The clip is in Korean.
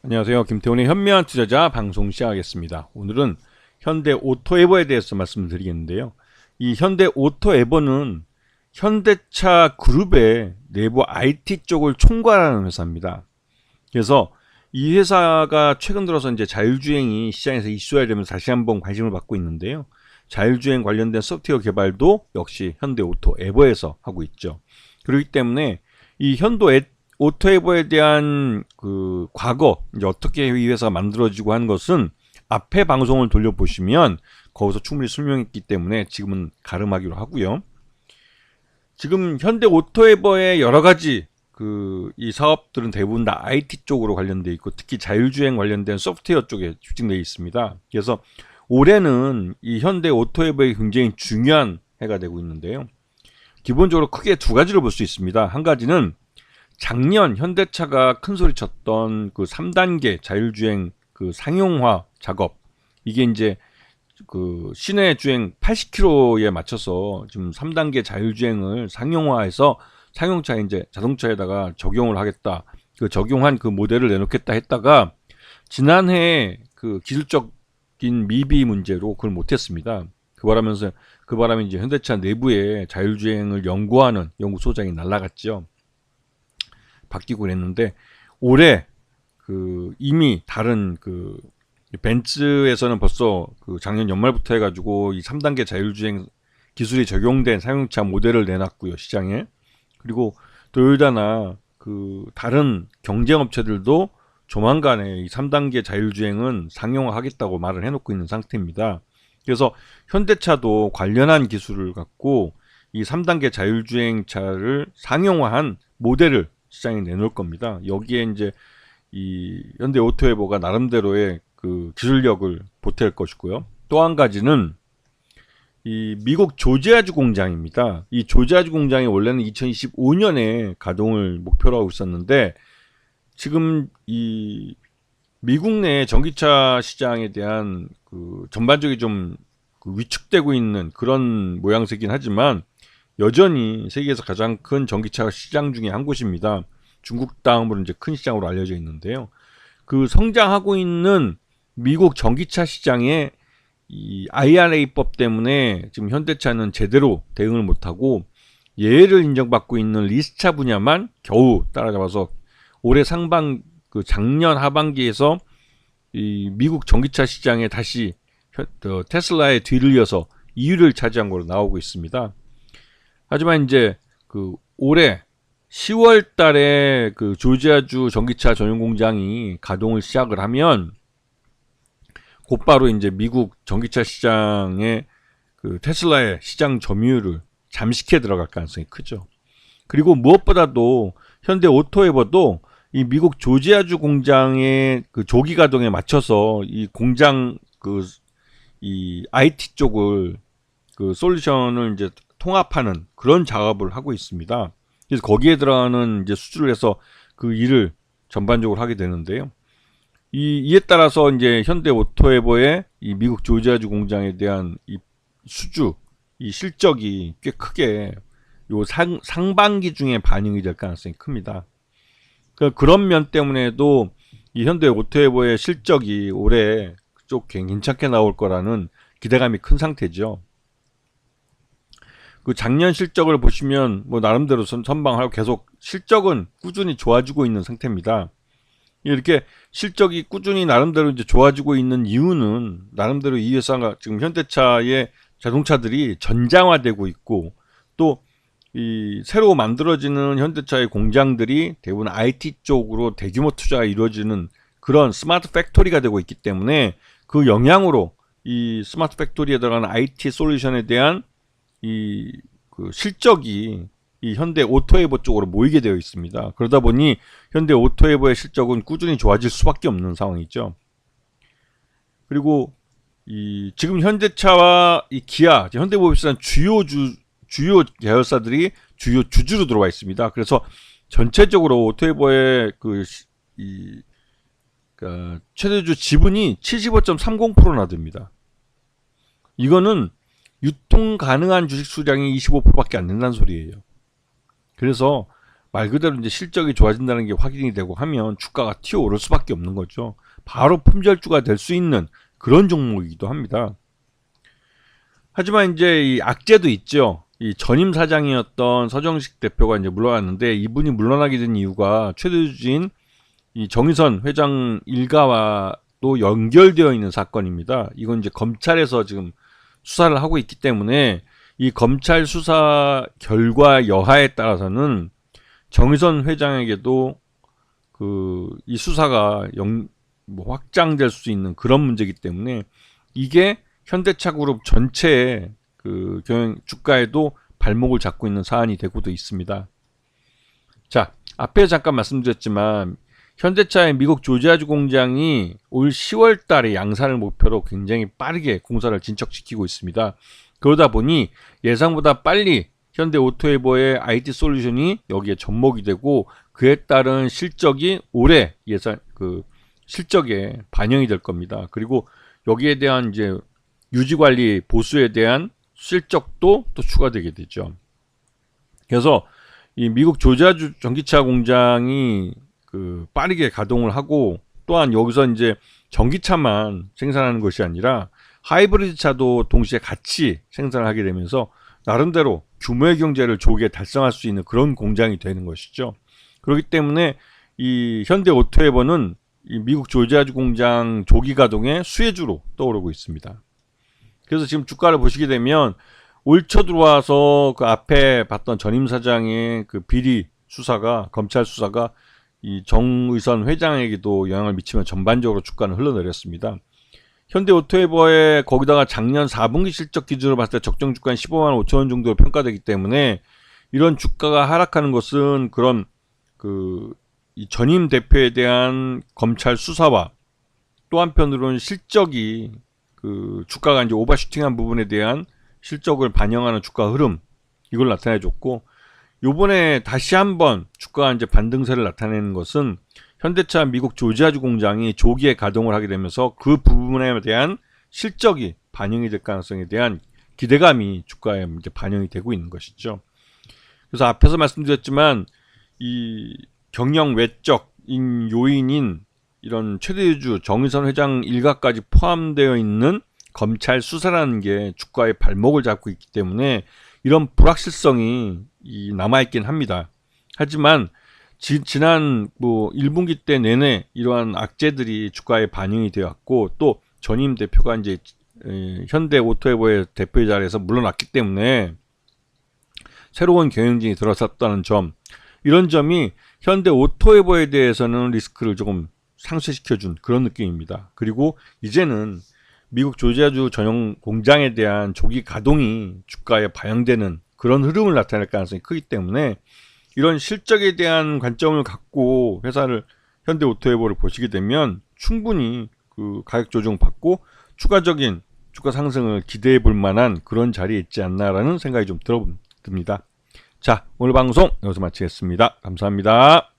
안녕하세요. 김태훈의 현명한 투자자 방송 시작하겠습니다. 오늘은 현대 오토에버에 대해서 말씀을 드리겠는데요. 이 현대 오토에버는 현대차 그룹의 내부 IT 쪽을 총괄하는 회사입니다. 그래서 이 회사가 최근 들어서 이제 자율주행이 시장에서 이슈화 되면서 다시 한번 관심을 받고 있는데요. 자율주행 관련된 소프트웨어 개발도 역시 현대 오토에버에서 하고 있죠. 그렇기 때문에 이 오토에버에 대한 그 과거 이제 어떻게 이 회사가 만들어지고 한 것은 앞에 방송을 돌려보시면 거기서 충분히 설명했기 때문에 지금은 가름하기로 하고요. 지금 현대 오토에버의 여러 가지 이 사업들은 대부분 다 IT 쪽으로 관련되어 있고 특히 자율주행 관련된 소프트웨어 쪽에 집중되어 있습니다. 그래서 올해는 이 현대 오토에버의 굉장히 중요한 해가 되고 있는데요. 기본적으로 크게 두 가지를 볼 수 있습니다. 한 가지는 작년 현대차가 큰 소리 쳤던 그 3단계 자율주행 그 상용화 작업, 이게 이제 그 시내 주행 80km에 맞춰서 지금 3단계 자율주행을 상용화해서 상용차에 이제 자동차에다가 적용을 하겠다. 그 적용한 그 모델을 내놓겠다 했다가 지난해 그 기술적인 미비 문제로 그걸 못했습니다. 그 바람에 이제 현대차 내부에 자율주행을 연구하는 연구소장이 날라갔죠. 바뀌고 그랬는데 올해 그 이미 다른 그 벤츠에서는 벌써 그 작년 연말부터 해가지고 이 3단계 자율주행 기술이 적용된 상용차 모델을 내놨고요, 시장에. 그리고 토요타나 그 다른 경쟁 업체들도 조만간에 이 3단계 자율주행은 상용화하겠다고 말을 해놓고 있는 상태입니다. 그래서 현대차도 관련한 기술을 갖고 이 3단계 자율주행차를 상용화한 모델을 시장에 내놓을 겁니다. 여기에 이제 이 현대 오토에버가 나름대로의 그 기술력을 보탤 것이고요. 또 한 가지는 이 미국 조지아주 공장입니다. 이 조지아주 공장이 원래는 2025년에 가동을 목표로 하고 있었는데 지금 이 미국 내 전기차 시장에 대한 그 전반적이 좀 그 위축되고 있는 그런 모양새긴 하지만 여전히 세계에서 가장 큰 전기차 시장 중에 한 곳입니다. 중국 다음으로 이제 큰 시장으로 알려져 있는데요. 그 성장하고 있는 미국 전기차 시장에 이 IRA법 때문에 지금 현대차는 제대로 대응을 못하고 예외를 인정받고 있는 리스차 분야만 겨우 따라잡아서 올해 작년 하반기에서 이 미국 전기차 시장에 다시 테슬라의 뒤를 이어서 2위를 차지한 걸로 나오고 있습니다. 하지만 이제 그 올해 10월 달에 그 조지아주 전기차 전용 공장이 가동을 시작을 하면 곧바로 이제 미국 전기차 시장에 그 테슬라의 시장 점유율을 잠식해 들어갈 가능성이 크죠. 그리고 무엇보다도 현대 오토에버도 이 미국 조지아주 공장의 그 조기 가동에 맞춰서 이 공장 이 IT 쪽을 그 솔루션을 이제 통합하는 그런 작업을 하고 있습니다. 그래서 거기에 들어가는 이제 수주를 해서 그 일을 전반적으로 하게 되는데요. 이에 따라서 이제 현대 오토에버의 이 미국 조지아주 공장에 대한 이 수주, 이 실적이 꽤 크게 요 상반기 중에 반영이 될 가능성이 큽니다. 그런 면 때문에도 이 현대 오토에버의 실적이 올해 좀 괜찮게 나올 거라는 기대감이 큰 상태죠. 그 작년 실적을 보시면 뭐 나름대로 선방하고 계속 실적은 꾸준히 좋아지고 있는 상태입니다. 이렇게 실적이 꾸준히 나름대로 이제 좋아지고 있는 이유는 나름대로 이 회사가 지금 현대차의 자동차들이 전장화되고 있고 또 이 새로 만들어지는 현대차의 공장들이 대부분 IT 쪽으로 대규모 투자가 이루어지는 그런 스마트 팩토리가 되고 있기 때문에 그 영향으로 이 스마트 팩토리에 들어가는 IT 솔루션에 대한 그 실적이 이 현대 오토에버 쪽으로 모이게 되어 있습니다. 그러다 보니 현대 오토에버의 실적은 꾸준히 좋아질 수밖에 없는 상황이죠. 그리고 지금 현대차와 이 기아, 현대모비스란 주요 계열사들이 주요 주주로 들어와 있습니다. 그래서 전체적으로 오토에버의 최대주 지분이 75.30%나 됩니다. 이거는 유통 가능한 주식 수량이 25%밖에 안 된다는 소리예요. 그래서 말 그대로 이제 실적이 좋아진다는 게 확인이 되고 하면 주가가 튀어오를 수밖에 없는 거죠. 바로 품절주가 될 수 있는 그런 종목이기도 합니다. 하지만 이제 이 악재도 있죠. 이 전임 사장이었던 서정식 대표가 이제 물러났는데, 이분이 물러나게 된 이유가 최대주주인 이 정의선 회장 일가와도 연결되어 있는 사건입니다. 이건 이제 검찰에서 지금 수사를 하고 있기 때문에 이 검찰 수사 결과 여하에 따라서는 정의선 회장에게도 이 수사가 확장될 수 있는 그런 문제이기 때문에 이게 현대차 그룹 전체의 경영 주가에도 발목을 잡고 있는 사안이 되고도 있습니다. 자, 앞에 잠깐 말씀드렸지만 현대차의 미국 조지아주 공장이 올 10월 달에 양산을 목표로 굉장히 빠르게 공사를 진척시키고 있습니다. 그러다 보니 예상보다 빨리 현대오토에버의 IT 솔루션이 여기에 접목이 되고 그에 따른 실적이 올해 실적에 반영이 될 겁니다. 그리고 여기에 대한 이제 유지관리 보수에 대한 실적도 또 추가되게 되죠. 그래서 이 미국 조지아주 전기차 공장이 빠르게 가동을 하고, 또한 여기서 이제 전기차만 생산하는 것이 아니라 하이브리드 차도 동시에 같이 생산을 하게 되면서 나름대로 규모의 경제를 조기에 달성할 수 있는 그런 공장이 되는 것이죠. 그렇기 때문에 이 현대오토에버는 이 미국 조지아주 공장 조기 가동의 수혜주로 떠오르고 있습니다. 그래서 지금 주가를 보시게 되면 올 초 들어와서 그 앞에 봤던 전임 사장의 그 비리 수사가, 검찰 수사가 이 정의선 회장에게도 영향을 미치면 전반적으로 주가는 흘러내렸습니다. 현대오토에버의 거기다가 작년 4분기 실적 기준으로 봤을 때 적정 주가는 15만 5천 원 정도로 평가되기 때문에 이런 주가가 하락하는 것은 그런 이 전임 대표에 대한 검찰 수사와 또 한편으로는 실적이 주가가 이제 오버슈팅한 부분에 대한 실적을 반영하는 주가 흐름, 이걸 나타내줬고, 요번에 다시 한번 주가가 이제 반등세를 나타내는 것은 현대차 미국 조지아주 공장이 조기에 가동을 하게 되면서 그 부분에 대한 실적이 반영이 될 가능성에 대한 기대감이 주가에 이제 반영이 되고 있는 것이죠. 그래서 앞에서 말씀드렸지만 이 경영 외적인 요인인 이런 최대주주 정의선 회장 일가까지 포함되어 있는 검찰 수사라는 게 주가의 발목을 잡고 있기 때문에 이런 불확실성이 남아있긴 합니다. 하지만 지난 1분기 때 내내 이러한 악재들이 주가에 반영이 되었고, 또 전임 대표가 이제 현대오토에버의 대표 자리에서 물러났기 때문에 새로운 경영진이 들어섰다는 점, 이런 점이 현대오토에버에 대해서는 리스크를 조금 상쇄시켜준 그런 느낌입니다. 그리고 이제는 미국 조지아주 전용 공장에 대한 조기 가동이 주가에 반영되는 그런 흐름을 나타낼 가능성이 크기 때문에 이런 실적에 대한 관점을 갖고 현대오토에버를 보시게 되면 충분히 가격 조정 받고 추가적인 주가 상승을 기대해 볼 만한 그런 자리에 있지 않나라는 생각이 좀 듭니다. 자, 오늘 방송 여기서 마치겠습니다. 감사합니다.